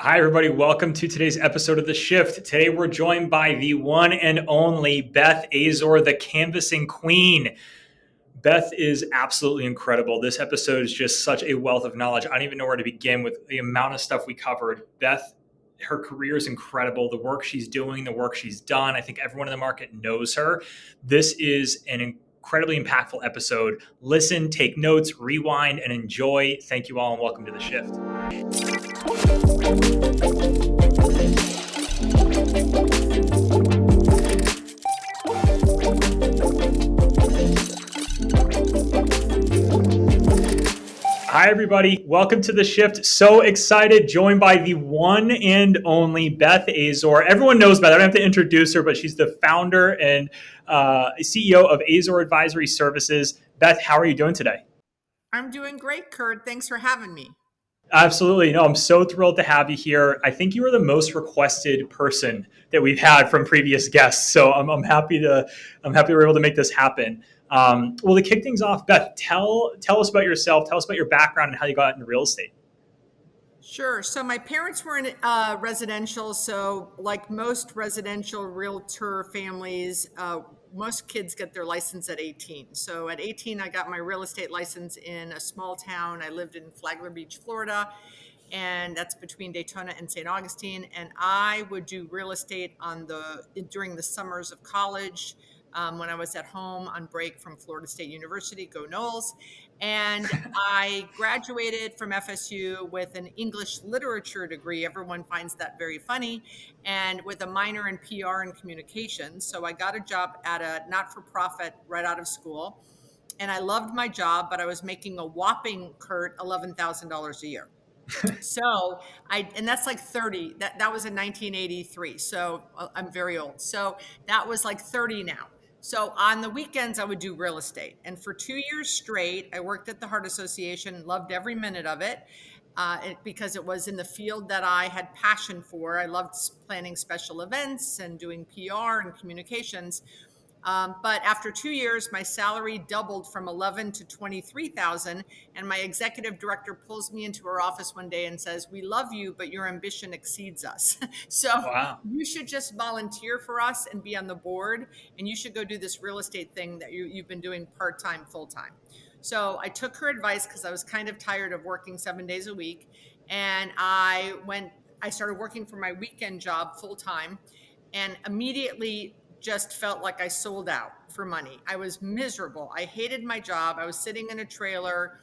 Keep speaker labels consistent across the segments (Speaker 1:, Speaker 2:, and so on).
Speaker 1: Hi, everybody. Welcome to today's episode of The Shift. Today, we're joined by the one and only Beth Azor, the canvassing queen. Beth is absolutely incredible. This episode is just such a wealth of knowledge. I don't even know where to begin with the amount of stuff we covered. Beth, her career is incredible. The work she's doing, the work she's done. I think everyone in the market knows her. This is an incredibly impactful episode. Listen, take notes, rewind, and enjoy. Thank you all, and welcome to The Shift. Hi, everybody. Welcome to The Shift. So excited, joined by the one and only Beth Azor. Everyone knows Beth. I don't have to introduce her, but she's the founder and CEO of Azor Advisory Services. Beth, how are you doing today?
Speaker 2: I'm doing great, Kurt. Thanks for having me.
Speaker 1: Absolutely. No, I'm so thrilled to have you here. I think you are the most requested person that we've had from previous guests. So I'm happy we're able to make this happen. Well, to kick things off, Beth, tell us about yourself. Tell us about your background and how you got into real estate.
Speaker 2: Sure. So my parents were in residential. So like most residential realtor families, most kids get their license at 18. So at 18, I got my real estate license in a small town. I lived in Flagler Beach, Florida, and that's between Daytona and St. Augustine. And I would do real estate during the summers of college. When I was at home on break from Florida State University, go Noles. And I graduated from FSU with an English literature degree. Everyone finds that very funny. And with a minor in PR and communications. So I got a job at a not-for-profit right out of school. And I loved my job, but I was making a whopping, Kurt, $11,000 a year. So and that's like 30, that was in 1983. So I'm very old. So that was like 30 now. So on the weekends, I would do real estate. And for 2 years straight, I worked at the Heart Association, loved every minute of it. Because it was in the field that I had passion for. I loved planning special events and doing PR and communications. But after 2 years, my salary doubled from 11 to 23,000, and my executive director pulls me into her office one day and says, "We love you, but your ambition exceeds us. So
Speaker 1: Wow.
Speaker 2: you should just volunteer for us and be on the board, and you should go do this real estate thing that you've been doing part-time, full-time." So I took her advice because I was kind of tired of working 7 days a week, and I started working for my weekend job full-time, and immediately just felt like I sold out for money. I was miserable. I hated my job. I was sitting in a trailer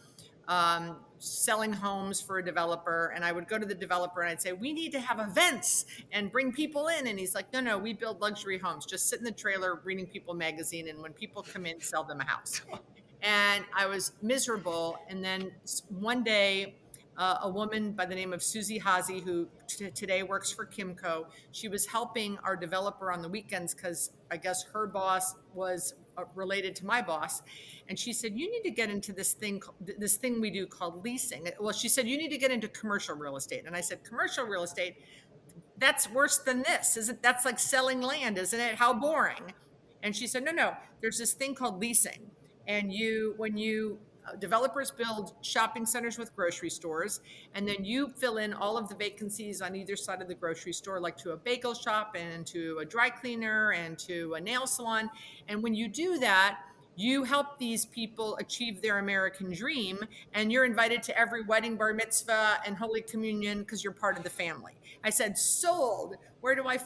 Speaker 2: selling homes for a developer. And I would go to the developer and I'd say, "We need to have events and bring people in." And he's like, "No, we build luxury homes. Just sit in the trailer reading People magazine. And when people come in, sell them a house." And I was miserable. And then one day, a woman by the name of Susie Hazy, who today works for Kimco, she was helping our developer on the weekends because I guess her boss was related to my boss. And she said, "You need to get into this thing we do called leasing." Well, she said, "You need to get into commercial real estate." And I said, "Commercial real estate? That's worse than this. That's like selling land, isn't it? How boring." And she said, "No, there's this thing called leasing. And when you developers build shopping centers with grocery stores, and then you fill in all of the vacancies on either side of the grocery store, like to a bagel shop and to a dry cleaner and to a nail salon. And when you do that, you help these people achieve their American dream, and you're invited to every wedding, bar mitzvah, and Holy Communion because you're part of the family." I said, "Sold. Where do I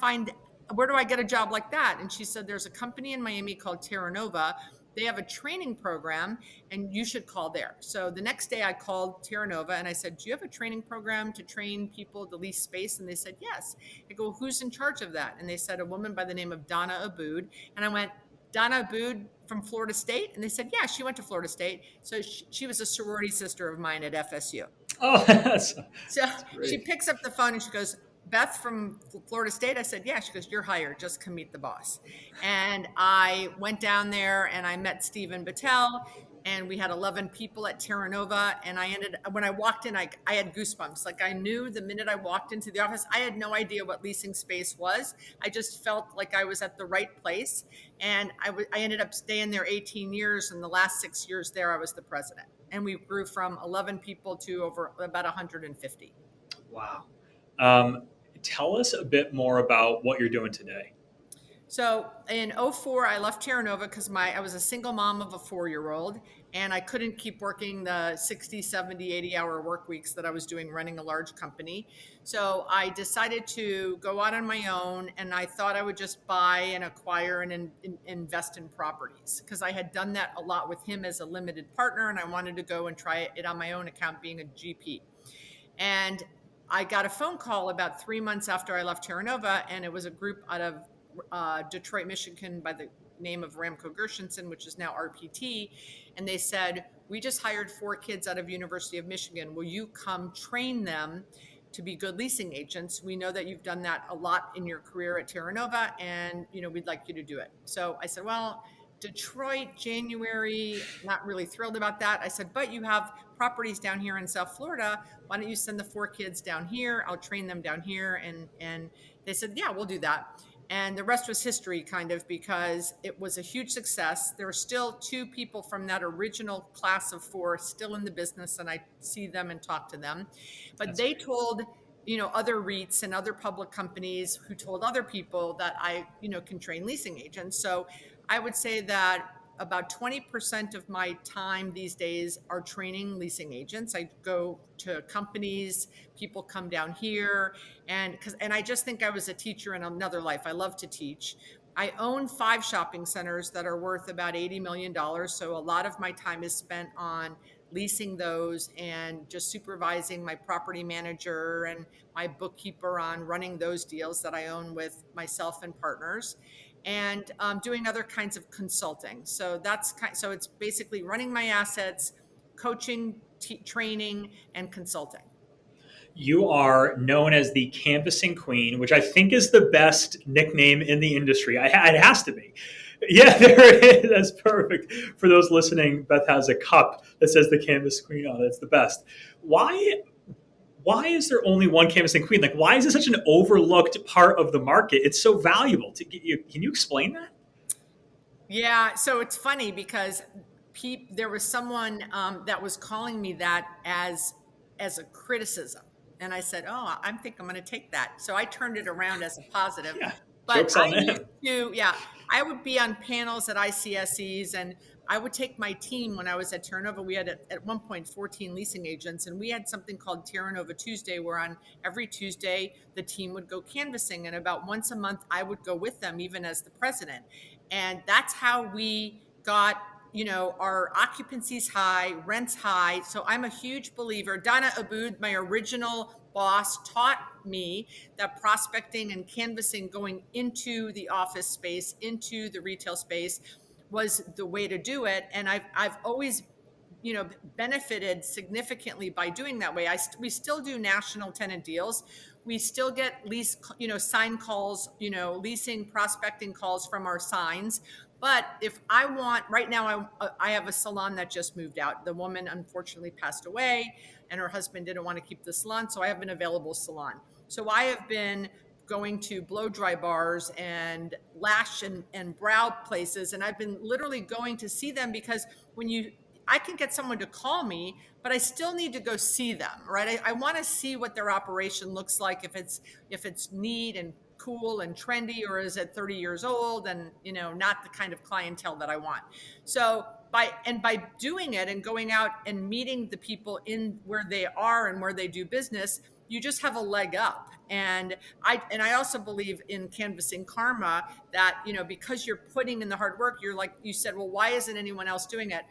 Speaker 2: get a job like that?" And she said, "There's a company in Miami called Terra Nova. They have a training program and you should call there." So the next day I called Terra Nova and I said, "Do you have a training program to train people to lease space?" And they said, "Yes." I go, "Who's in charge of that?" And they said, "A woman by the name of Donna Abood." And I went, "Donna Abood from Florida State?" And they said, "Yeah, she went to Florida State." So she was a sorority sister of mine at FSU.
Speaker 1: Oh,
Speaker 2: So
Speaker 1: that's
Speaker 2: she
Speaker 1: great.
Speaker 2: picks up the phone and she goes, "Beth from Florida State?" I said, "Yeah." She goes, "You're hired. Just come meet the boss." And I went down there and I met Stephen Battelle, and we had 11 people at Terra Nova. And when I walked in, I had goosebumps. Like I knew the minute I walked into the office, I had no idea what leasing space was. I just felt like I was at the right place. And I ended up staying there 18 years. And the last 6 years there, I was the president. And we grew from 11 people to over about 150.
Speaker 1: Wow. Um, Tell us a bit more about what you're doing today.
Speaker 2: So in '04, I left Terra Nova because I was a single mom of a 4-year-old and I couldn't keep working the 60, 70, 80-hour work weeks that I was doing running a large company. So I decided to go out on my own, and I thought I would just buy and acquire and invest in properties because I had done that a lot with him as a limited partner, and I wanted to go and try it on my own account being a GP. And I got a phone call about 3 months after I left Terra Nova, and it was a group out of Detroit, Michigan, by the name of Ramco Gershenson, which is now RPT. And they said, "We just hired 4 kids out of University of Michigan. Will you come train them to be good leasing agents? We know that you've done that a lot in your career at Terra Nova, and we'd like you to do it." So I said, "Well, Detroit, January, not really thrilled about that." I said, "But you have properties down here in South Florida. Why don't you send the 4 kids down here? I'll train them down here." And they said, "Yeah, we'll do that." And the rest was history, kind of, because it was a huge success. There are still 2 people from that original class of 4 still in the business, and I see them and talk to them. But
Speaker 1: That's
Speaker 2: they
Speaker 1: great.
Speaker 2: told other REITs and other public companies who told other people that I can train leasing agents. So I would say that about 20% of my time these days are training leasing agents. I go to companies, people come down here, and I just think I was a teacher in another life. I love to teach. I own 5 shopping centers that are worth about $80 million. So a lot of my time is spent on leasing those and just supervising my property manager and my bookkeeper on running those deals that I own with myself and partners, and doing other kinds of consulting. So so it's basically running my assets, coaching, training, and consulting.
Speaker 1: You are known as the canvassing queen, which I think is the best nickname in the industry. It has to be. Yeah, there it is. That's perfect. For those listening, Beth has a cup that says the canvas queen on it. It's the best. Why why is there only one canvassing queen? Like, why is it such an overlooked part of the market? It's so valuable. Can you explain that?
Speaker 2: Yeah, so it's funny because there was someone that was calling me that as a criticism, and I said, "Oh, I think I'm going to take that." So I turned it around as a positive.
Speaker 1: Yeah,
Speaker 2: But
Speaker 1: joke's
Speaker 2: I
Speaker 1: on
Speaker 2: used
Speaker 1: them.
Speaker 2: to, yeah, I would be on panels at ICSEs, and I would take my team when I was at Terra Nova. We had at one point 14 leasing agents, and we had something called Terra Nova Tuesday, where on every Tuesday the team would go canvassing, and about once a month I would go with them, even as the president. And that's how we got our occupancies high, rents high. So I'm a huge believer. Donna Aboud, my original boss, taught me that prospecting and canvassing going into the office space, into the retail space, was the way to do it. And I've always benefited significantly by doing that way. We still do national tenant deals. We still get sign calls, leasing prospecting calls from our signs. But if I want, right now, I have a salon that just moved out. The woman unfortunately passed away, and her husband didn't want to keep the salon, so I have an available salon. So I have been going to blow dry bars and lash and brow places, and I've been literally going to see them, because I can get someone to call me, but I still need to go see them, right? I want to see what their operation looks like, if it's neat and cool and trendy, or is it 30 years old and not the kind of clientele that I want. So by doing it and going out and meeting the people in where they are and where they do business, you just have a leg up. And I also believe in canvassing karma, that because you're putting in the hard work, you're, like you said, well, why isn't anyone else doing it?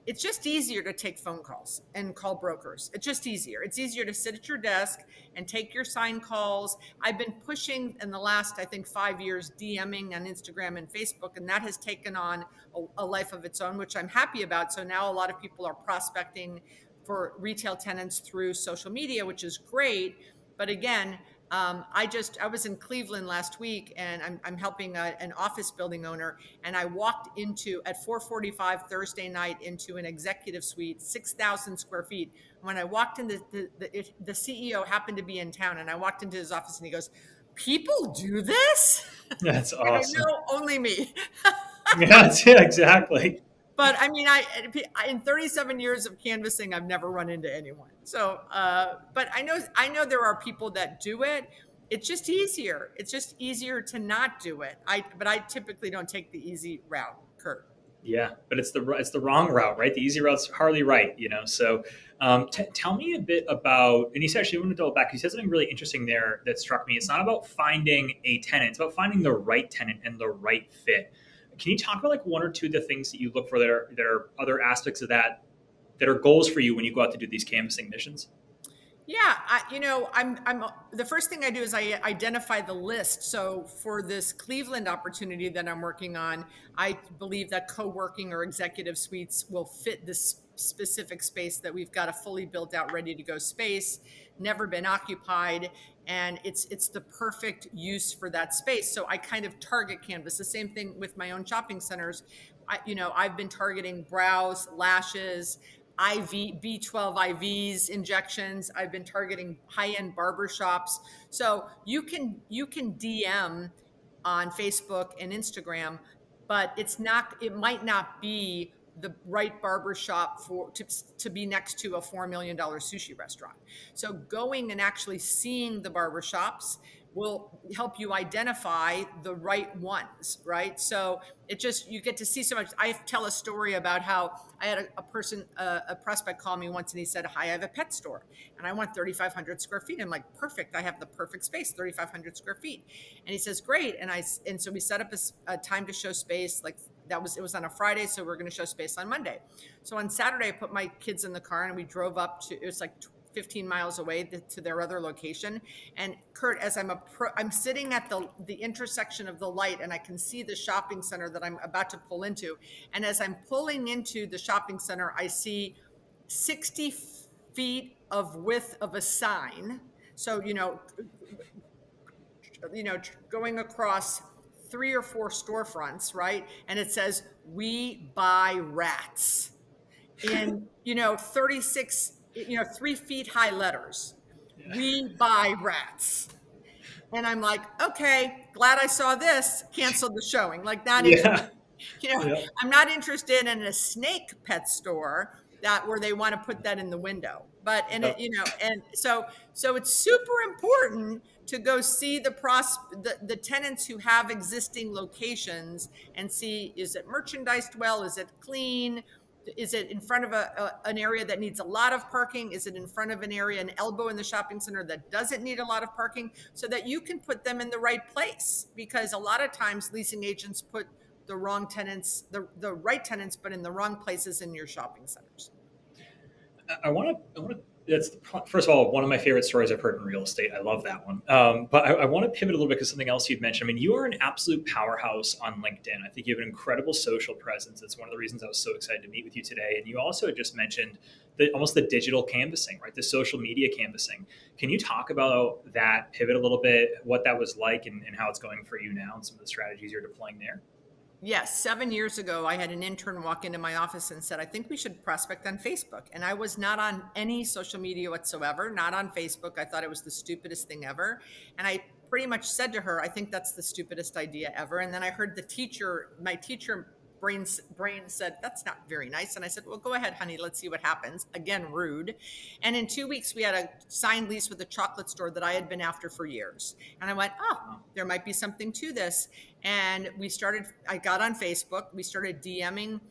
Speaker 2: It's just easier to take phone calls and call brokers. It's just easier. It's easier to sit at your desk and take your sign calls. I've been pushing in the last, I think, 5 years, DMing on Instagram and Facebook, and that has taken on a life of its own, which I'm happy about. So now a lot of people are prospecting for retail tenants through social media, which is great. But again, I was in Cleveland last week, and I'm helping an office building owner, and I walked into at 4:45 Thursday night into an executive suite, 6,000 square feet. When I walked in, the CEO happened to be in town, and I walked into his office, and he goes, "People do this?"
Speaker 1: That's
Speaker 2: I go,
Speaker 1: awesome.
Speaker 2: "No, only me."
Speaker 1: Yeah, exactly.
Speaker 2: But I mean, in 37 years of canvassing, I've never run into anyone. So, but I know there are people that do it. It's just easier. It's just easier to not do it. But I typically don't take the easy route, Kurt.
Speaker 1: Yeah, but it's the wrong route, right? The easy route's hardly right, you know. So, tell me a bit about. And you said, actually, I want to double back. You said something really interesting there that struck me. It's not about finding a tenant; it's about finding the right tenant and the right fit. Can you talk about like one or two of the things that you look for that are other aspects of that are goals for you when you go out to do these canvassing missions?
Speaker 2: Yeah, I'm the first thing I do is I identify the list. So for this Cleveland opportunity that I'm working on, I believe that co-working or executive suites will fit this specific space that we've got a fully built out, ready to go space, never been occupied, and it's the perfect use for that space. So I kind of target canvas. The same thing with my own shopping centers. I've been targeting brows, lashes, B12 IVs, injections. I've been targeting high-end barber shops. So you can DM on Facebook and Instagram, but it might not be the right barber shop to be next to a $4 million sushi restaurant. So going and actually seeing the barber shops will help you identify the right ones, right? So you get to see so much. I tell a story about how I had a prospect call me once, and he said, "Hi, I have a pet store and I want 3,500 square feet." I'm like, "Perfect. I have the perfect space, 3,500 square feet." And he says, "Great." And so we set up a time to show space. Like it was on a Friday. So we're going to show space on Monday. So on Saturday, I put my kids in the car and we drove up it was like 15 miles away to their other location. And Kurt, as I'm sitting at the intersection of the light, and I can see the shopping center that I'm about to pull into. And as I'm pulling into the shopping center, I see 60 feet of width of a sign. So, going across 3 or 4 storefronts, right? And it says, "We buy rats," in 36, 3 feet high letters. "We buy rats." And I'm like, "Okay, glad I saw this." Canceled the showing. Like, not interested.
Speaker 1: Yeah,
Speaker 2: you know
Speaker 1: yeah,
Speaker 2: I'm not interested in a snake pet store where they want to put that in the window. But and
Speaker 1: yeah.
Speaker 2: it, and so it's super important to go see the tenants who have existing locations and see, is it merchandised well, is it clean, is it in front of an area that needs a lot of parking, is it in front of an elbow in the shopping center that doesn't need a lot of parking, so that you can put them in the right place. Because a lot of times leasing agents put the wrong tenants, the right tenants, but in the wrong places in your shopping centers.
Speaker 1: I want to. That's first of all one of my favorite stories I've heard in real estate. I love that one. But I want to pivot a little bit because something else you'd mentioned. I mean, you are an absolute powerhouse on LinkedIn. I think you have an incredible social presence. It's one of the reasons I was so excited to meet with you today. And you also just mentioned almost the digital canvassing, right? The social media canvassing. Can you talk about that pivot a little bit, what that was like, and how it's going for you now, and some of the strategies you're deploying there?
Speaker 2: Yes, 7 years ago, I had an intern walk into my office and said, "I think we should prospect on Facebook." And I was not on any social media whatsoever, not on Facebook. I thought it was the stupidest thing ever. And I pretty much said to her, "I think that's the stupidest idea ever." And then I heard my teacher brain said, "That's not very nice." And I said, "Well, go ahead, honey. Let's see what happens." Again, rude. And in 2 weeks, we had a signed lease with a chocolate store that I had been after for years. And I went, "Oh, there might be something to this." And I got on Facebook. We started DMing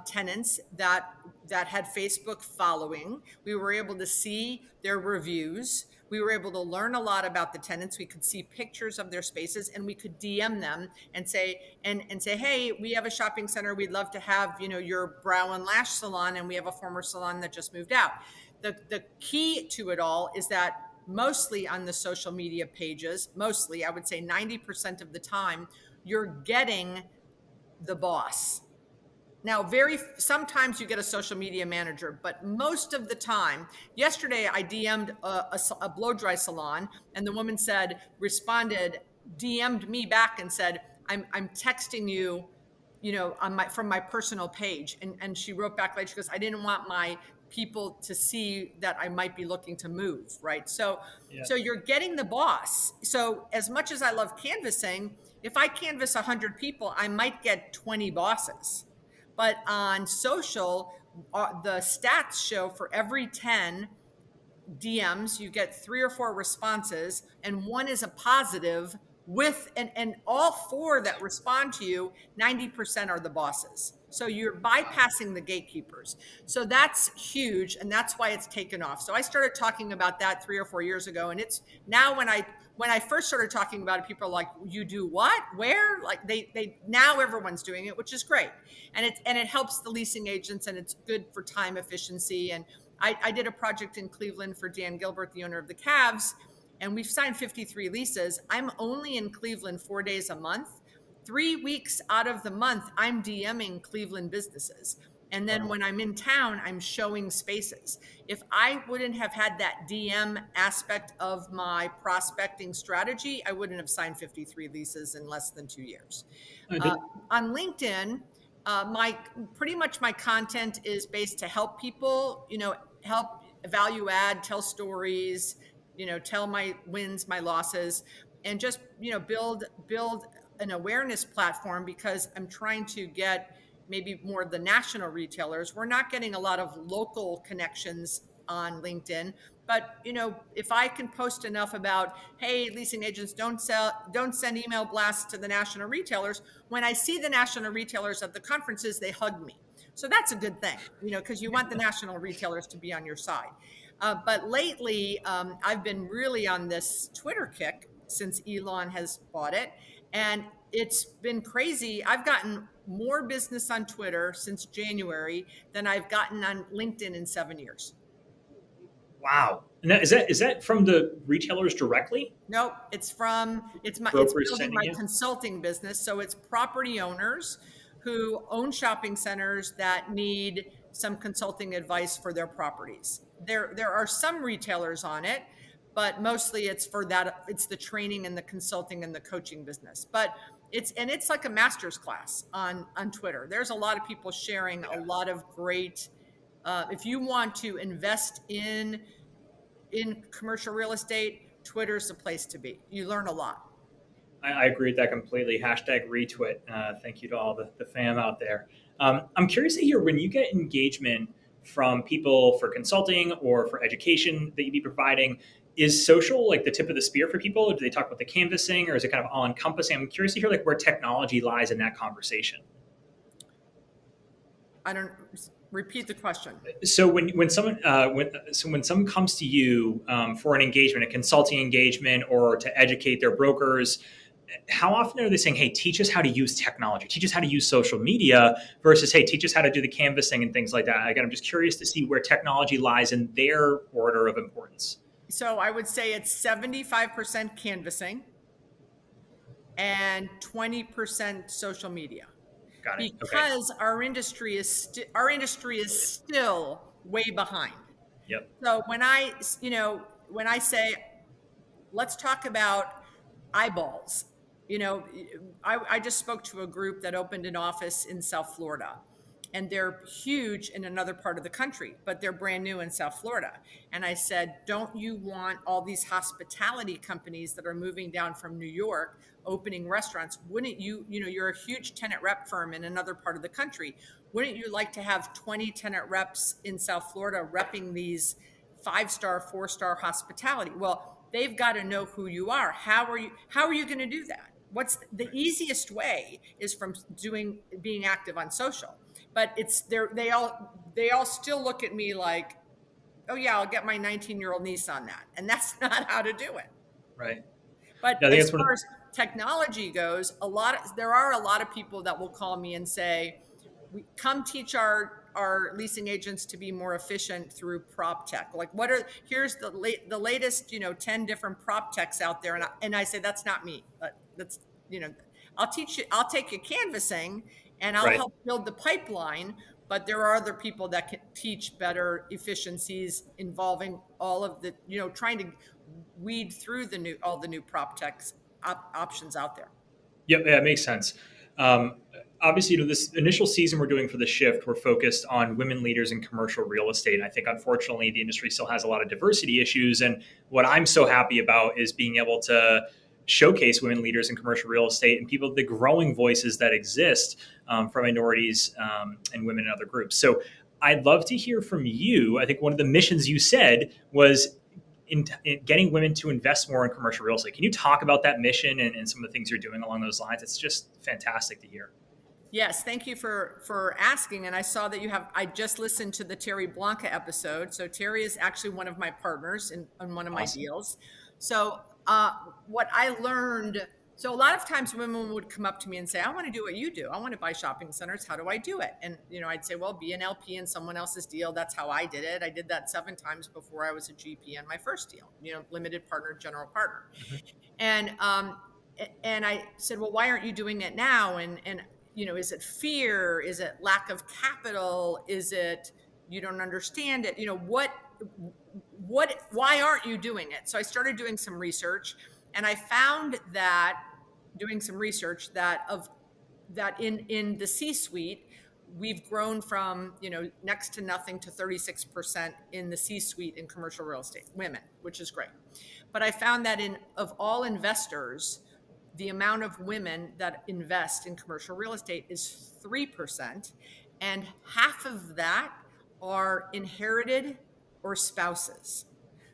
Speaker 2: tenants that had Facebook following. We were able to see their reviews. We were able to learn a lot about the tenants. We could see pictures of their spaces, and we could DM them and say, "Hey, we have a shopping center. We'd love to have, your brow and lash salon, and we have a former salon that just moved out." The key to it all is that mostly on the social media pages, mostly, I would say 90% of the time, you're getting the boss. Now, sometimes you get a social media manager, but most of the time, yesterday I DM'd a blow dry salon, and the woman DM'd me back and said, I'm texting you, from my personal page. And she wrote back later, she goes, "I didn't want my people to see that I might be looking to move." Right. So,
Speaker 1: Yeah.
Speaker 2: so you're getting the boss. So as much as I love canvassing, if I canvass 100 people, I might get 20 bosses. But on social, the stats show for every 10 DMs, you get 3 or 4 responses, and one is a positive with, and all 4 that respond to you, 90% are the bosses. So you're bypassing the gatekeepers. So that's huge, and that's why it's taken off. So I started talking about that 3 or 4 years ago, and it's now when I first started talking about it, people are like, "You do what? Where?" Like they now everyone's doing it, which is great, and it helps the leasing agents, and it's good for time efficiency. And I did a project in Cleveland for Dan Gilbert, the owner of the Cavs, and we've signed 53 leases. I'm only in Cleveland 4 days a month. 3 weeks out of the month, I'm DMing Cleveland businesses. And then when I'm in town, I'm showing spaces. If I wouldn't have had that DM aspect of my prospecting strategy, I wouldn't have signed 53 leases in less than 2 years. On LinkedIn, pretty much my content is based to help people, help value add, tell stories, tell my wins, my losses, and just, build an awareness platform, because I'm trying to get maybe more of the national retailers. We're not getting a lot of local connections on LinkedIn, but if I can post enough about, hey, leasing agents, don't send email blasts to the national retailers. When I see the national retailers at the conferences, they hug me. So that's a good thing, because you want the national retailers to be on your side. But lately, I've been really on this Twitter kick since Elon has bought it. And it's been crazy. I've gotten more business on Twitter since January than I've gotten on LinkedIn in 7 years.
Speaker 1: Wow. Now, is that from the retailers directly?
Speaker 2: Nope, it's
Speaker 1: Brokers
Speaker 2: building
Speaker 1: sending
Speaker 2: my
Speaker 1: you?
Speaker 2: consulting business. So it's property owners who own shopping centers that need some consulting advice for their properties. There are some retailers on it, but mostly it's for that. It's the training and the consulting and the coaching business. But it's like a master's class on Twitter. There's a lot of people sharing a lot of great. If you want to invest in commercial real estate, Twitter's the place to be. You learn a lot.
Speaker 1: I agree with that completely. Hashtag retweet. Thank you to all the fam out there. I'm curious to hear when you get engagement from people for consulting or for education that you be providing, is social like the tip of the spear for people? Or do they talk about the canvassing, or is it kind of all encompassing? I'm curious to hear like where technology lies in that conversation.
Speaker 2: I don't Repeat the question.
Speaker 1: So when someone comes to you for an engagement, a consulting engagement, or to educate their brokers, how often are they saying, hey, teach us how to use technology, teach us how to use social media, versus, hey, teach us how to do the canvassing and things like that? Again, I'm just curious to see where technology lies in their order of importance.
Speaker 2: So I would say it's 75% canvassing and 20% social media,
Speaker 1: Got it. Okay.
Speaker 2: because our industry is still way behind.
Speaker 1: Yep.
Speaker 2: So when I say, let's talk about eyeballs. I just spoke to a group that opened an office in South Florida, and they're huge in another part of the country, but they're brand new in South Florida. And I said, don't you want all these hospitality companies that are moving down from New York opening restaurants? Wouldn't you're a huge tenant rep firm in another part of the country. Wouldn't you like to have 20 tenant reps in South Florida repping these 5-star, 4-star hospitality? Well, they've got to know who you are. How are you going to do that? What's the easiest way is from being active on social. But they all still look at me like, oh yeah, I'll get my 19-year-old niece on that. And that's not how to do it.
Speaker 1: Right.
Speaker 2: But
Speaker 1: Yeah, I think
Speaker 2: as
Speaker 1: that's one of
Speaker 2: far as technology goes, there are a lot of people that will call me and say, come teach our leasing agents to be more efficient through prop tech. Like, here's the latest 10 different prop techs out there, and I say, that's not me. That's I'll teach you, I'll take you canvassing, and I'll
Speaker 1: right.
Speaker 2: help build the pipeline. But there are other people that can teach better efficiencies involving all of the trying to weed through all the new prop techs options out there.
Speaker 1: Yep, yeah, it makes sense. Um, Obviously, this initial season we're doing for the shift, we're focused on women leaders in commercial real estate. And I think, unfortunately, the industry still has a lot of diversity issues. And what I'm so happy about is being able to showcase women leaders in commercial real estate and people, the growing voices that exist for minorities and women in other groups. So I'd love to hear from you. I think one of the missions you said was in getting women to invest more in commercial real estate. Can you talk about that mission and some of the things you're doing along those lines? It's just fantastic to hear.
Speaker 2: Yes, thank you for asking. And I saw that I just listened to the Terry Blanca episode. So Terry is actually one of my partners in one of my
Speaker 1: Awesome.
Speaker 2: deals. So what I learned, so a lot of times women would come up to me and say, I want to do what you do. I want to buy shopping centers. How do I do it? And, I'd say, well, be an LP in someone else's deal. That's how I did it. I did that 7 times before I was a GP on my first deal, limited partner, general partner.
Speaker 1: Mm-hmm.
Speaker 2: And I said, well, why aren't you doing it now? And is it fear? Is it lack of capital? Is it you don't understand it? Why aren't you doing it? So I started doing some research, and I found that doing some research that in the C-suite, we've grown from, next to nothing to 36% in the C-suite in commercial real estate, women, which is great. But I found that of all investors, the amount of women that invest in commercial real estate is 3%, and half of that are inherited or spouses.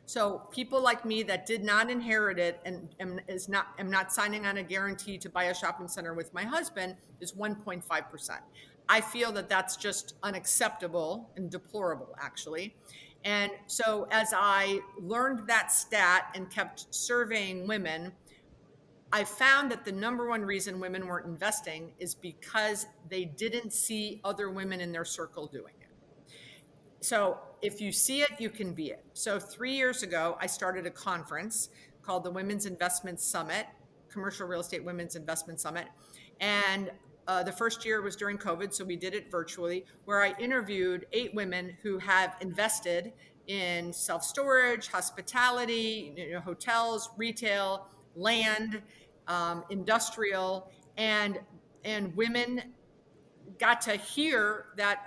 Speaker 2: So people like me that did not inherit it and am not signing on a guarantee to buy a shopping center with my husband is 1.5%. I feel that that's just unacceptable and deplorable, actually. And so as I learned that stat and kept surveying women, I found that the number one reason women weren't investing is because they didn't see other women in their circle doing it. So if you see it, you can be it. So 3 years ago, I started a conference called the Women's Investment Summit, Commercial Real Estate Women's Investment Summit. And the first year was during COVID, so we did it virtually, where I interviewed 8 women who have invested in self-storage, hospitality, hotels, retail, land, industrial, and women got to hear that,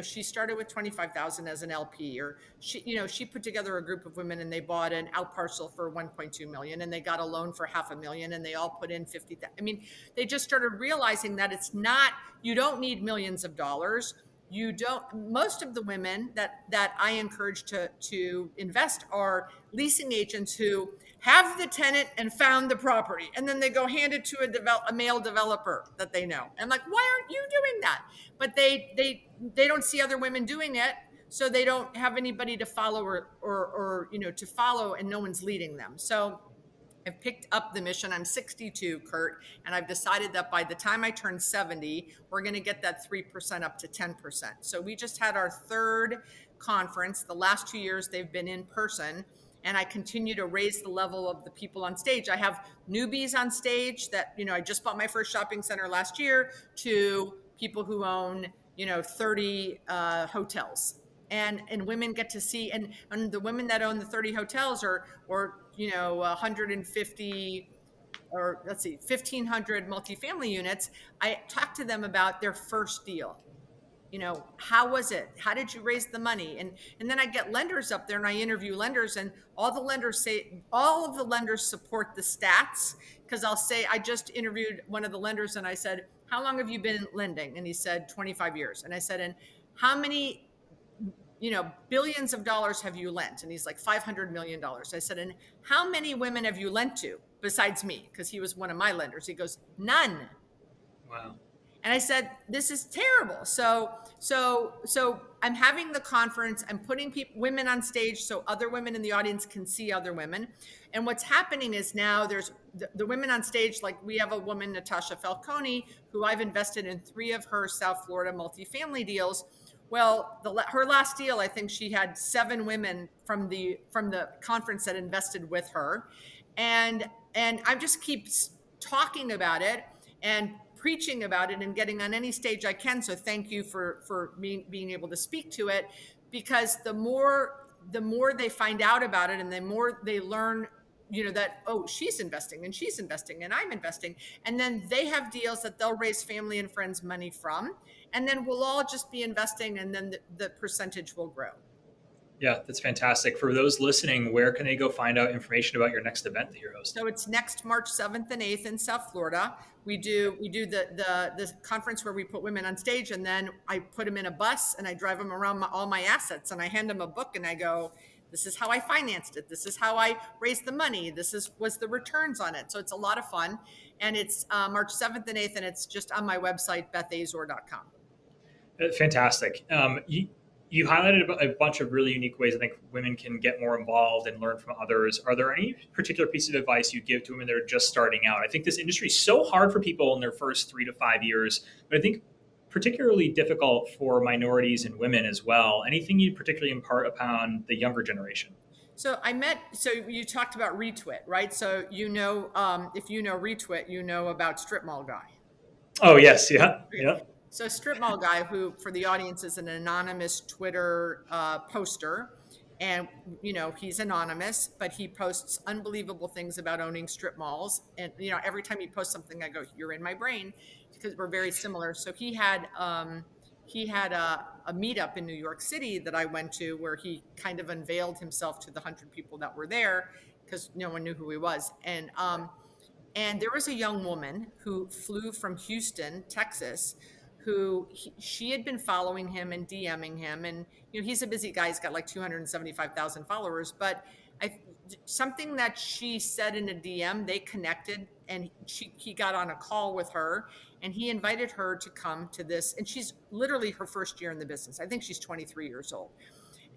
Speaker 2: she started with 25,000 as an LP, or she put together a group of women and they bought an out parcel for 1.2 million and they got a loan for $500,000 and they all put in 50,000. I mean, they just started realizing that you don't need millions of dollars. Most of the women that I encourage to invest are leasing agents who have the tenant and found the property, and then they go hand it to a male developer that they know. And like, why aren't you doing that? But they don't see other women doing it, so they don't have anybody to follow or to follow, and no one's leading them. So I've picked up the mission. I'm 62, Kurt, and I've decided that by the time I turn 70, we're going to get that 3% up to 10%. So we just had our 3rd conference. The last 2 years they've been in person, and I continue to raise the level of the people on stage. I have newbies on stage that, I just bought my first shopping center last year, to people who own, 30 hotels. And women get to see, and the women that own the 30 hotels or 150, or let's see, 1,500 multifamily units. I talk to them about their first deal. How was it? How did you raise the money? And then I get lenders up there and I interview lenders, and all of the lenders support the stats, because I'll say, I just interviewed one of the lenders and I said, how long have you been lending? And he said, 25 years. And I said, and how many billions of dollars have you lent? And he's like, $500 million. I said, and how many women have you lent to besides me? Because he was one of my lenders. He goes, none.
Speaker 1: Wow.
Speaker 2: And I said, this is terrible. So I'm having the conference. I'm putting women on stage so other women in the audience can see other women. And what's happening is now there's the women on stage. Like, we have a woman, Natasha Falcone, who I've invested in 3 of her South Florida multifamily deals. Well, her last deal, I think she had 7 women from the conference that invested with her, and I just keep talking about it and preaching about it and getting on any stage I can. So thank you for being able to speak to it, because the more they find out about it and the more they learn, that, she's investing and I'm investing. And then they have deals that they'll raise family and friends money from. And then we'll all just be investing, and then the percentage will grow.
Speaker 1: Yeah, that's fantastic. For those listening, where can they go find out information about your next event that you're hosting?
Speaker 2: So it's next March 7th and 8th in South Florida. We do the conference where we put women on stage, and then I put them in a bus and I drive them around all my assets, and I hand them a book and I go, this is how I financed it. This is how I raised the money. Was the returns on it. So it's a lot of fun, and it's March 7th and 8th, and it's just on my website bethazor.com.
Speaker 1: Fantastic. You highlighted a bunch of really unique ways I think women can get more involved and learn from others. Are there any particular piece of advice you give to women that are just starting out? I think this industry is so hard for people in their first 3 to 5 years, but I think particularly difficult for minorities and women as well. Anything you particularly impart upon the younger generation?
Speaker 2: So you talked about Retweet, right? So, if you know Retweet, you know about Strip Mall Guy.
Speaker 1: Oh yes, yeah,
Speaker 2: Okay.
Speaker 1: yeah.
Speaker 2: So Strip Mall Guy, who for the audience is an anonymous Twitter poster, and he's anonymous, but he posts unbelievable things about owning strip malls. And every time he posts something, I go, "You're in my brain," because we're very similar. So he had a meetup in New York City that I went to, where he kind of unveiled himself to the 100 people that were there, because no one knew who he was. And there was a young woman who flew from Houston, Texas, she had been following him and DMing him. And, he's a busy guy. He's got like 275,000 followers. But something that she said in a DM, they connected, and he got on a call with her, and he invited her to come to this. And she's literally her first year in the business. I think she's 23 years old.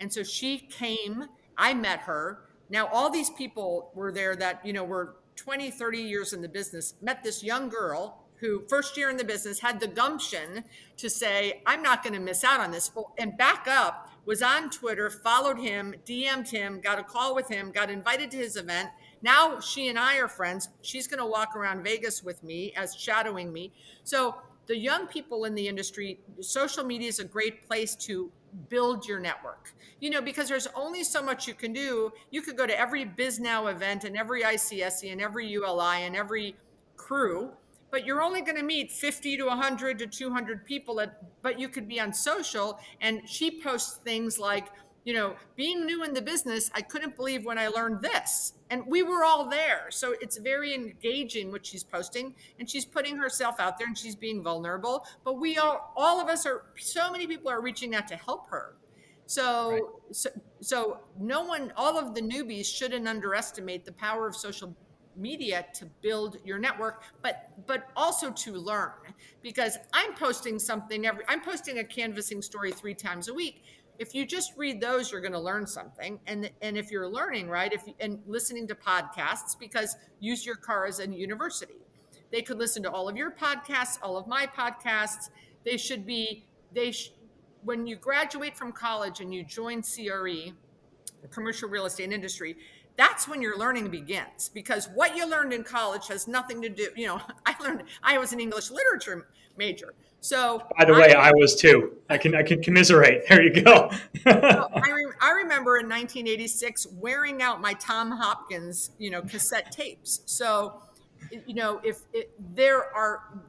Speaker 2: And so she came, I met her. Now, all these people were there that, were 20, 30 years in the business, met this young girl who first year in the business had the gumption to say, I'm not going to miss out on this. And back up, was on Twitter, followed him, DM'd him, got a call with him, got invited to his event. Now she and I are friends. She's going to walk around Vegas with me as shadowing me. So the young people in the industry, social media is a great place to build your network, because there's only so much you can do. You could go to every BizNow event and every ICSC and every ULI and every crew, but you're only going to meet 50 to 100 to 200 people but you could be on social. And she posts things like, being new in the business, I couldn't believe when I learned this. And we were all there. So it's very engaging what she's posting, and she's putting herself out there and she's being vulnerable. But all of us so many people are reaching out to help her.
Speaker 1: Right.
Speaker 2: So no one, all of the newbies shouldn't underestimate the power of social media to build your network, but also to learn, because I'm posting a canvassing story 3 times a week. If you just read those, you're going to learn something. And if you're learning, right, and listening to podcasts, because use your car as a university. They could listen to all of your podcasts, all of my podcasts. They should be, when you graduate from college and you join CRE, the commercial real estate industry, that's when your learning begins, because what you learned in college has nothing to do. I was an English literature major. So
Speaker 1: By the way, I was too. I can commiserate. There you go.
Speaker 2: I remember in 1986 wearing out my Tom Hopkins, cassette tapes. So,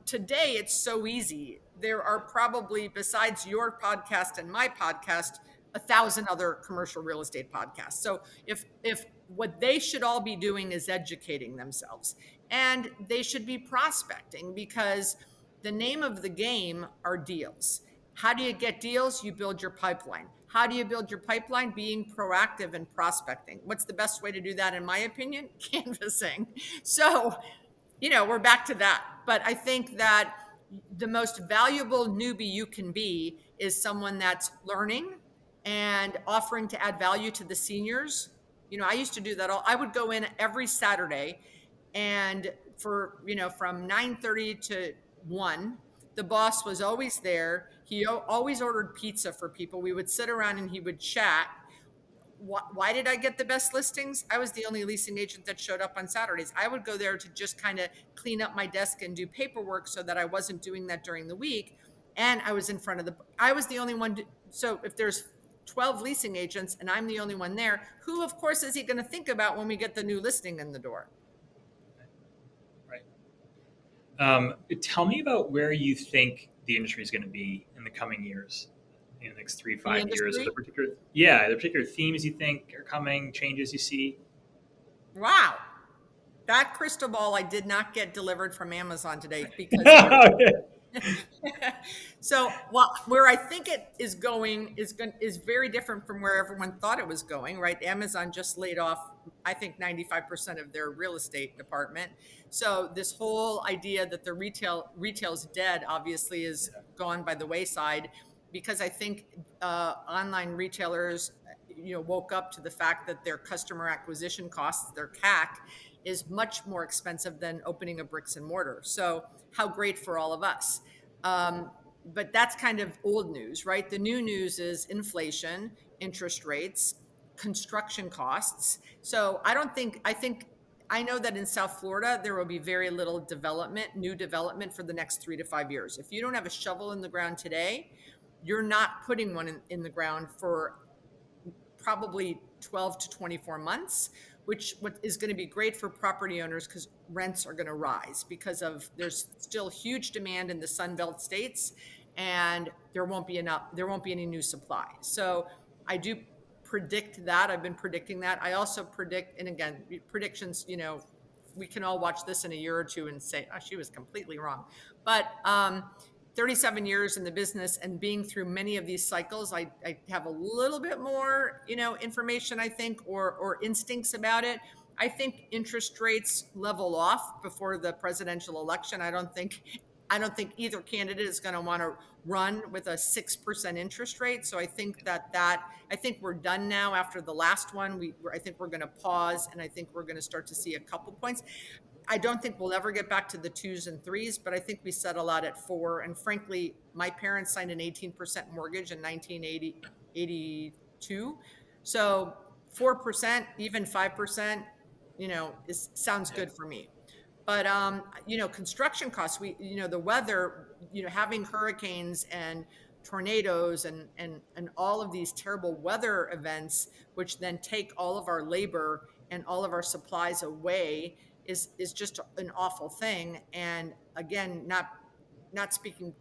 Speaker 2: today it's so easy. There are probably, besides your podcast and my podcast, 1,000 other commercial real estate podcasts. So if what they should all be doing is educating themselves, and they should be prospecting, because the name of the game are deals. How do you get deals? You build your pipeline. How do you build your pipeline? Being proactive and prospecting. What's the best way to do that, in my opinion? Canvassing. So, we're back to that. But I think that the most valuable newbie you can be is someone that's learning and offering to add value to the seniors. I used to do that I would go in every Saturday, and from 9:30 to 1, the boss was always there. He always ordered pizza for people. We would sit around and he would chat. Why did I get the best listings? I was the only leasing agent that showed up on Saturdays. I would go there to just kind of clean up my desk and do paperwork, so that I wasn't doing that during the week. And I was I was the only one. So if there's 12 leasing agents and I'm the only one there, who of course is he going to think about when we get the new listing in the door?
Speaker 1: Right. Tell me about where you think the industry is going to be in the coming years. in the next 3 to
Speaker 2: in the
Speaker 1: 5 years? Are
Speaker 2: industry.
Speaker 1: the particular themes you think are coming, changes you see?
Speaker 2: Wow. That crystal ball I did not get delivered from Amazon today because so where I think it is going is very different from where everyone thought it was going, right? Amazon just laid off, I think, 95% of their real estate department. So this whole idea that the retail's dead obviously is gone by the wayside, because I think online retailers, woke up to the fact that their customer acquisition costs, their CAC, is much more expensive than opening a bricks and mortar. So how great for all of us. But that's kind of old news, right? The new news is inflation, interest rates, construction costs. So I know that in South Florida, there will be very little new development for the next 3 to 5 years. If you don't have a shovel in the ground today, you're not putting one in the ground for probably 12 to 24 months, which what is going to be great for property owners, because rents are going to rise because of there's still huge demand in the Sunbelt states, and there won't be any new supply. So I do predict that. I've been predicting that. I also predict, and again, predictions, we can all watch this in a year or two and say, oh, she was completely wrong. But 37 years in the business and being through many of these cycles, I have a little bit more, information, I think, or instincts about it. I think interest rates level off before the presidential election. I don't think either candidate is going to want to run with a 6% interest rate. So I think I think we're done now after the last one. I think we're going to pause, and I think we're going to start to see a couple points. I don't think we'll ever get back to the 2s and 3s, but I think we settle out at 4. And frankly, my parents signed an 18% mortgage in 1982. So 4%, even 5%, sounds good for me. But construction costs, the weather, having hurricanes and tornadoes and all of these terrible weather events, which then take all of our labor and all of our supplies away, is just an awful thing. And again, not speaking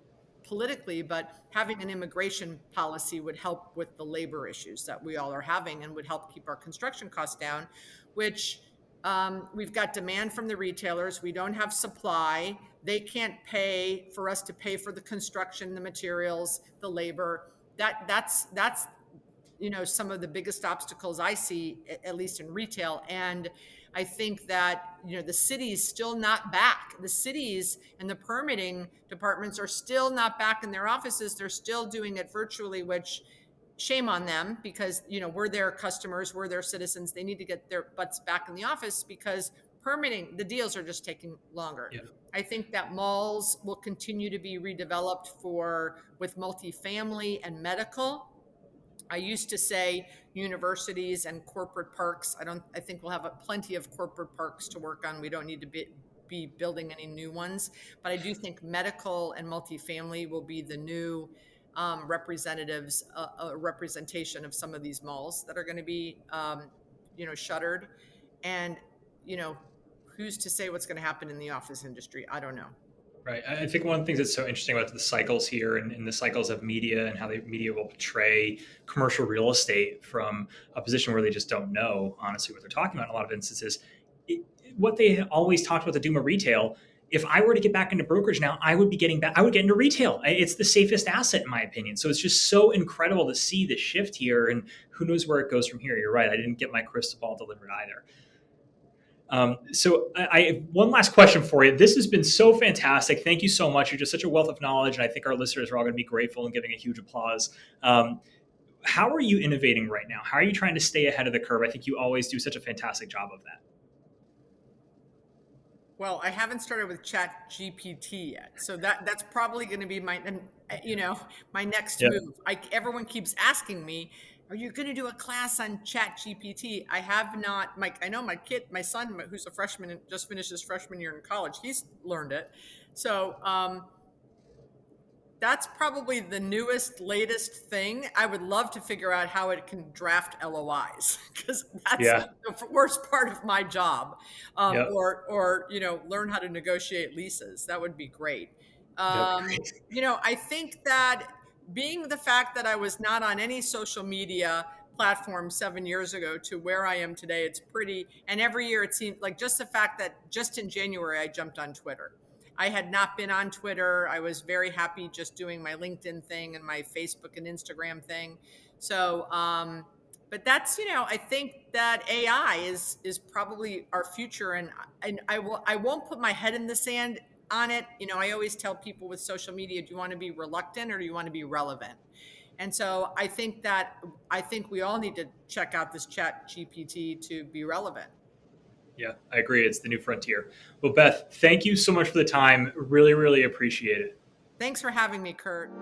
Speaker 2: politically, but having an immigration policy would help with the labor issues that we all are having, and would help keep our construction costs down, which we've got demand from the retailers. We don't have supply. They can't pay for us to pay for the construction, the materials, the labor. That's some of the biggest obstacles I see, at least in retail. And I think that, the city's still not back. The cities and the permitting departments are still not back in their offices. They're still doing it virtually, which shame on them, because, we're their customers, we're their citizens. They need to get their butts back in the office, because permitting, the deals are just taking longer.
Speaker 1: Yeah.
Speaker 2: I think that malls will continue to be redeveloped with multifamily and medical. I used to say universities and corporate parks. I think we'll have plenty of corporate parks to work on. We don't need to be building any new ones. But I do think medical and multifamily will be the new representation of some of these malls that are going to be, shuttered. And, who's to say what's going to happen in the office industry? I don't know.
Speaker 1: Right. I think one of the things that's so interesting about the cycles here, and the cycles of media, and how the media will portray commercial real estate from a position where they just don't know, honestly, what they're talking about in a lot of instances. What they always talked about the doom of retail, if I were to get back into brokerage now, I would get into retail. It's the safest asset, in my opinion. So it's just so incredible to see the shift here, and who knows where it goes from here. You're right. I didn't get my crystal ball delivered either. So I have one last question for you. This has been so fantastic. Thank you so much. You're just such a wealth of knowledge, and I think our listeners are all going to be grateful and giving a huge applause. How are you innovating right now? How are you trying to stay ahead of the curve? I think you always do such a fantastic job of that.
Speaker 2: Well, I haven't started with Chat GPT yet, so that's probably going to be my next move. Everyone keeps asking me, are you going to do a class on Chat GPT? I have not. I know my son, who's a freshman and just finished his freshman year in college, he's learned it. So that's probably the latest thing. I would love to figure out how it can draft LOIs, because that's the worst part of my job. Or learn how to negotiate leases. That would be great. I think that being the fact that I was not on any social media platform 7 years ago to where I am today, it's pretty, and every year it seems like just the fact that just in January, I jumped on Twitter. I had not been on Twitter. I was very happy just doing my LinkedIn thing and my Facebook and Instagram thing. So, but that's, I think that AI is probably our future, and I won't put my head in the sand on it. I always tell people with social media, do you want to be reluctant or do you want to be relevant? And so I think we all need to check out this Chat GPT to be relevant.
Speaker 1: Yeah, I agree. It's the new frontier. Well, Beth, thank you so much for the time. Really, really appreciate it.
Speaker 2: Thanks for having me, Kurt.